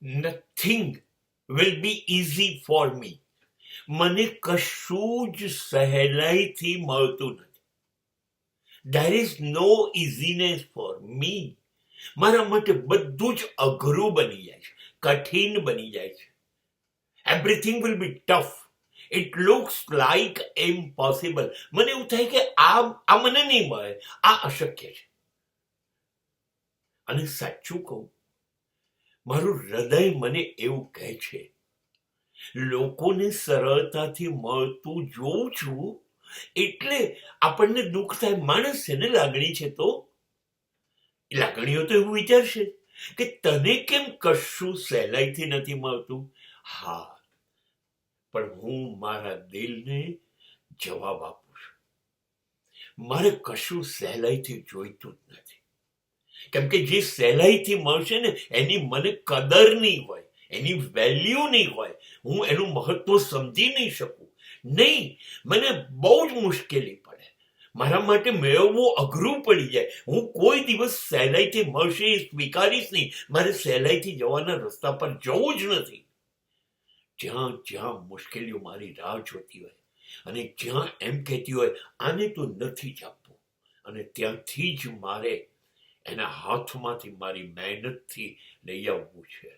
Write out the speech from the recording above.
Nothing will be easy for me. મને કશું જ સહેલાઈથી મળતું નથી. There is no easiness for me. મારા માટે બધું જ અઘરું બની જાય છે, કઠિન બની જાય છે. Everything will be tough. It looks like impossible. મને એવું થાય કે આ મને નહીં મળે, આ અશક્ય છે. અને સાચું કહું, મારું હૃદય મને એવું કહે છે, લોકોને સરળતાથી મળતું જોઉં છું એટલે આપણને દુઃખ થાય. માણસ છે ને, લાગણી છે, તો લાગણીઓ તો એવું વિચારશે કે તને કેમ કશું સહેલાઈથી નથી મળતું. હા, પણ હું મારા દિલને જવાબ આપું છું, મારે કશું સહેલાઈથી જોઈતું જ નથી. કેમ કે જે સહેલાઈથી મળશે ને એની મને કદર નહીં હોય, એની વેલ્યુ નહીં હોય, હું એનું મહત્વ સમજી નહીં શકું. નહીં, મને બહુ જ મુશ્કેલી પડે, મારા માટે મેળવવું અઘરું પડી જાય. હું કોઈ દિવસ સહેલાઈથી મળશે એ સ્વીકારીશ નહીં. મારે સહેલાઈથી જવાના રસ્તા પર જવું જ નથી. જ્યાં જ્યાં મુશ્કેલીઓ મારી રાહ જોતી હોય અને જ્યાં એમ કહેતી હોય આને તો નથી જ આપવું, અને ત્યાંથી જ મારે એના હાથમાંથી મારી મહેનતથી લઈ આવવું છે.